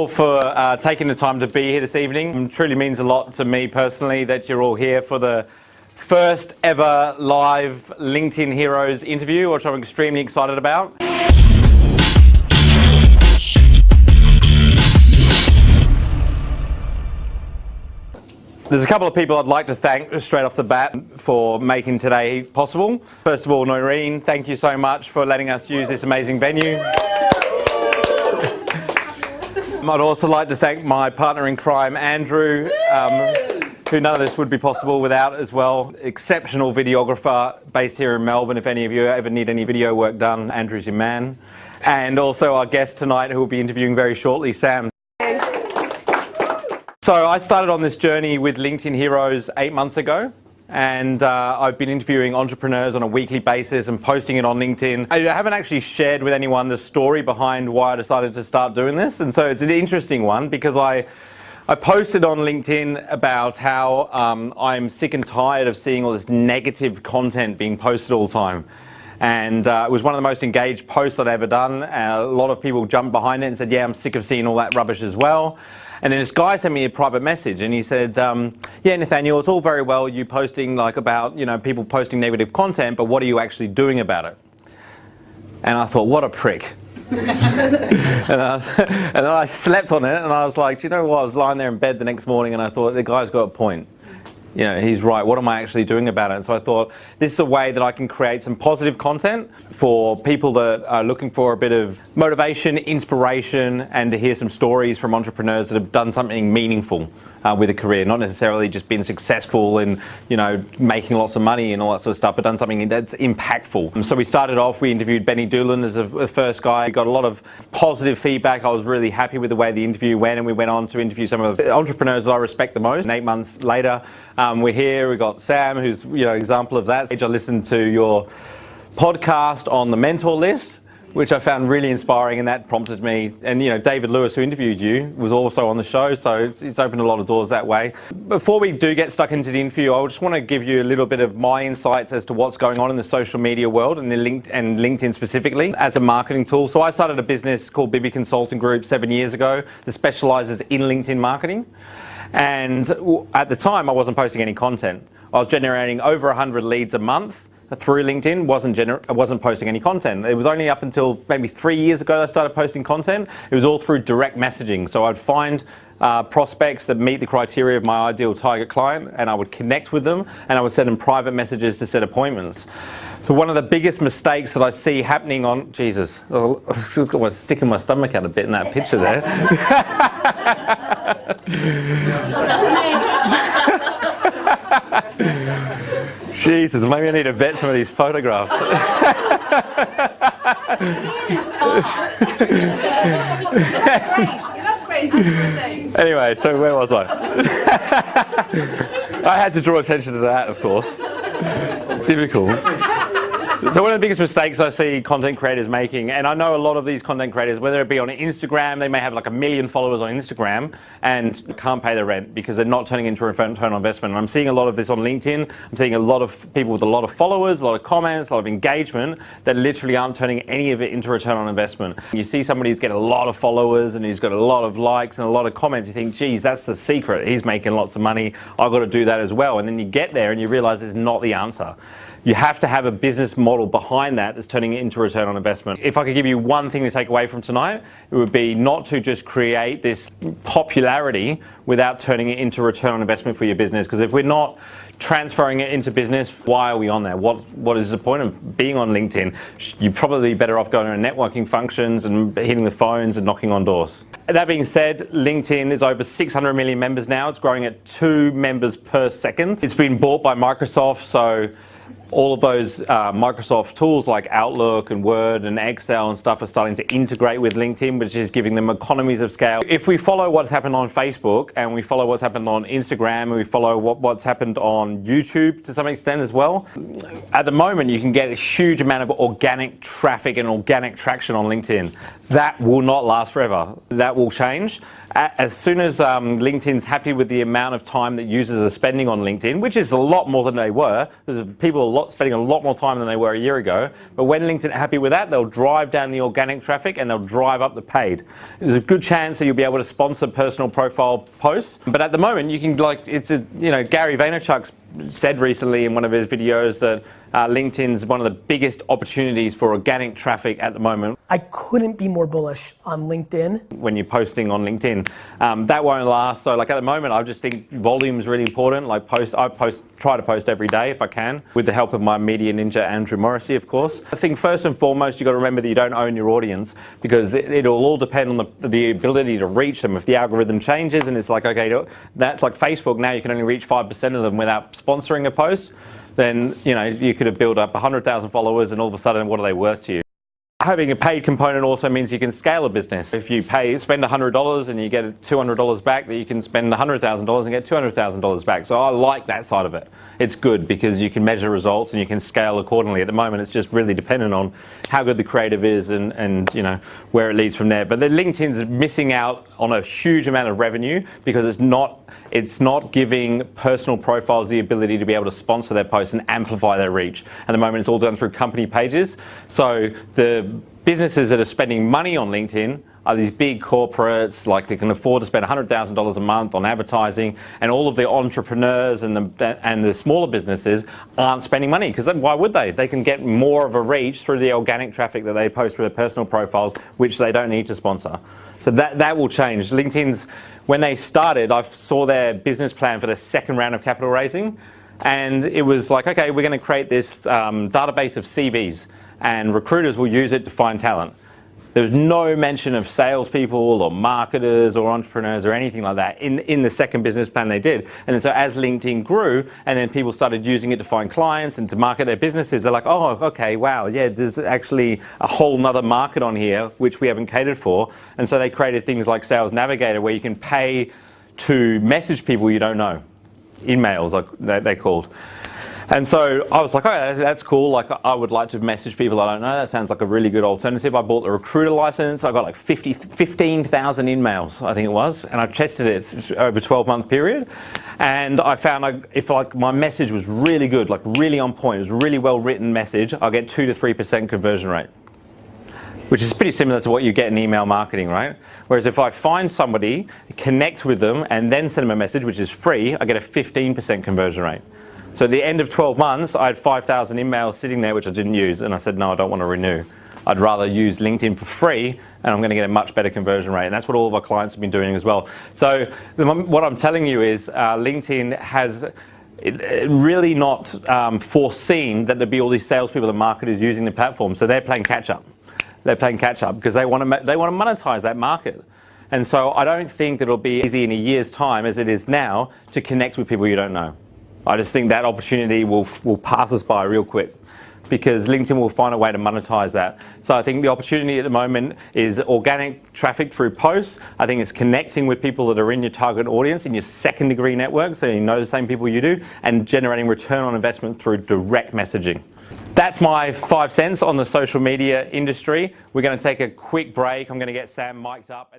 all for taking the time to be here this evening. It truly means a lot to me personally that you're all here for the first ever live LinkedIn Heroes interview, which I'm extremely excited about. There's a couple of people I'd like to thank straight off the bat for making today possible. First of all, Noirin, thank you so much for letting us use this amazing venue. I'd also like to thank my partner in crime, Andrew, who none of this would be possible without as well. Exceptional videographer based here in Melbourne. If any of you ever need any video work done, Andrew's your man. And also our guest tonight, who will be interviewing very shortly, Sam. So I started on this journey with LinkedIn Heroes 8 months ago, and I've been interviewing entrepreneurs on a weekly basis and posting it on LinkedIn. I haven't actually shared with anyone the story behind why I decided to start doing this, and so it's an interesting one because I posted on LinkedIn about how I'm sick and tired of seeing all this negative content being posted all the time. And it was one of the most engaged posts I'd ever done. A lot of people jumped behind it and said, yeah, I'm sick of seeing all that rubbish as well. And then this guy sent me a private message and he said, yeah, Nathaniel, it's all very well you posting like about, you know, people posting negative content, but what are you actually doing about it? And I thought, what a prick. and then I slept on it and I was like, do you know what? I was lying there in bed the next morning and I thought, the guy's got a point. You know, he's right. What am I actually doing about it? And so I thought, this is a way that I can create some positive content for people that are looking for a bit of motivation, inspiration, and to hear some stories from entrepreneurs that have done something meaningful with a career, not necessarily just been successful and, you know, making lots of money and all that sort of stuff, but done something that's impactful. And so we started off, we interviewed Beni Doolan as the first guy. We got a lot of positive feedback. I was really happy with the way the interview went, and we went on to interview some of the entrepreneurs that I respect the most. And 8 months later, we're here, we've got Sam, who's, you know, an example of that. I listened to your podcast on the mentor list, which I found really inspiring, and that prompted me. And, you know, David Lewis, who interviewed you, was also on the show, so it's opened a lot of doors that way. Before we do get stuck into the interview, I just want to give you a little bit of my insights as to what's going on in the social media world and LinkedIn specifically as a marketing tool. So I started a business called Bibby Consulting Group 7 years ago that specializes in LinkedIn marketing. And at the time, I wasn't posting any content. I was generating over 100 leads a month through LinkedIn, wasn't posting any content. It was only up until maybe 3 years ago that I started posting content. It was all through direct messaging. So I'd find prospects that meet the criteria of my ideal target client, and I would connect with them, and I would send them private messages to set appointments. So one of the biggest mistakes that I see happening on, Jesus, I was sticking my stomach out a bit in that picture there. Jesus, maybe I need to vet some of these photographs. Anyway, so where was I? I had to draw attention to that, of course. It's typical. So one of the biggest mistakes I see content creators making, and I know a lot of these content creators, whether it be on Instagram, they may have like 1 million followers on Instagram and can't pay their rent because they're not turning into a return on investment. And I'm seeing a lot of this on LinkedIn. I'm seeing a lot of people with a lot of followers, a lot of comments, a lot of engagement that literally aren't turning any of it into return on investment. You see somebody who's got a lot of followers and who's got a lot of likes and a lot of comments, you think, geez, that's the secret. He's making lots of money. I've got to do that as well. And then you get there and you realize it's not the answer. You have to have a business model behind that that's turning it into return on investment. If I could give you one thing to take away from tonight, it would be not to just create this popularity without turning it into return on investment for your business. Because if we're not transferring it into business, why are we on there? What is the point of being on LinkedIn? You're probably better off going to networking functions and hitting the phones and knocking on doors. That being said, LinkedIn is over 600 million members now. It's growing at 2 members per second. It's been bought by Microsoft, so all of those Microsoft tools like Outlook and Word and Excel and stuff are starting to integrate with LinkedIn, which is giving them economies of scale. If we follow what's happened on Facebook and we follow what's happened on Instagram and we follow what's happened on YouTube to some extent as well, at the moment you can get a huge amount of organic traffic and organic traction on LinkedIn. That will not last forever. That will change. As soon as LinkedIn's happy with the amount of time that users are spending on LinkedIn, which is a lot more than they were, there's people spending a lot more time than they were a year ago, but when LinkedIn are happy with that, they'll drive down the organic traffic and they'll drive up the paid. There's a good chance that you'll be able to sponsor personal profile posts, but at the moment you can, Gary Vaynerchuk said recently in one of his videos that LinkedIn's one of the biggest opportunities for organic traffic at the moment. I couldn't be more bullish on LinkedIn. When you're posting on LinkedIn, that won't last. So like at the moment, I just think volume is really important. I try to post every day if I can, with the help of my media ninja, Andrew Morrissey, of course. I think first and foremost, you've got to remember that you don't own your audience, because it'll all depend on the ability to reach them. If the algorithm changes and it's like, okay, that's like Facebook, now you can only reach 5% of them without sponsoring a post, then you could have built up 100,000 followers and all of a sudden, what are they worth to you? Having a paid component also means you can scale a business. If you spend $100 and you get $200 back, that you can spend $100,000 and get $200,000 back. So I like that side of it. It's good because you can measure results and you can scale accordingly. At the moment, it's just really dependent on how good the creative is and where it leads from there. But the LinkedIn's missing out on a huge amount of revenue because it's not giving personal profiles the ability to be able to sponsor their posts and amplify their reach. At the moment, it's all done through company pages. So the businesses that are spending money on LinkedIn are these big corporates, like they can afford to spend $100,000 a month on advertising, and all of the entrepreneurs and the smaller businesses aren't spending money, because why would they? They can get more of a reach through the organic traffic that they post through their personal profiles, which they don't need to sponsor. So that will change. LinkedIn's, when they started, I saw their business plan for the second round of capital raising, and it was like, okay, we're going to create this database of CVs, and recruiters will use it to find talent. There was no mention of salespeople or marketers or entrepreneurs or anything like that in the second business plan they did. And so as LinkedIn grew and then people started using it to find clients and to market their businesses, they're like, oh, okay, wow, yeah, there's actually a whole nother market on here which we haven't catered for. And so they created things like Sales Navigator, where you can pay to message people you don't know, emails like they're called. And so I was like, oh, that's cool. Like, I would like to message people I don't know. That sounds like a really good alternative. I bought the recruiter license. I got like 15,000 emails, I think it was. And I tested it over a 12-month period. And I found if my message was really good, like really on point, it was a really well-written message, I'll get 2 to 3% conversion rate, which is pretty similar to what you get in email marketing, right? Whereas if I find somebody, connect with them, and then send them a message, which is free, I get a 15% conversion rate. So at the end of 12 months, I had 5,000 emails sitting there which I didn't use, and I said, no, I don't want to renew. I'd rather use LinkedIn for free, and I'm going to get a much better conversion rate. And that's what all of our clients have been doing as well. So what I'm telling you is LinkedIn has really not foreseen that there'd be all these salespeople and marketers using the platform. So they're playing catch up. They're playing catch up because they want to monetize that market. And so I don't think that it'll be easy in a year's time as it is now to connect with people you don't know. I just think that opportunity will pass us by real quick, because LinkedIn will find a way to monetize that. So I think the opportunity at the moment is organic traffic through posts. I think it's connecting with people that are in your target audience, in your second degree network, so you know the same people you do, and generating return on investment through direct messaging. That's my 5 cents on the social media industry. We're going to take a quick break. I'm going to get Sam mic'd up.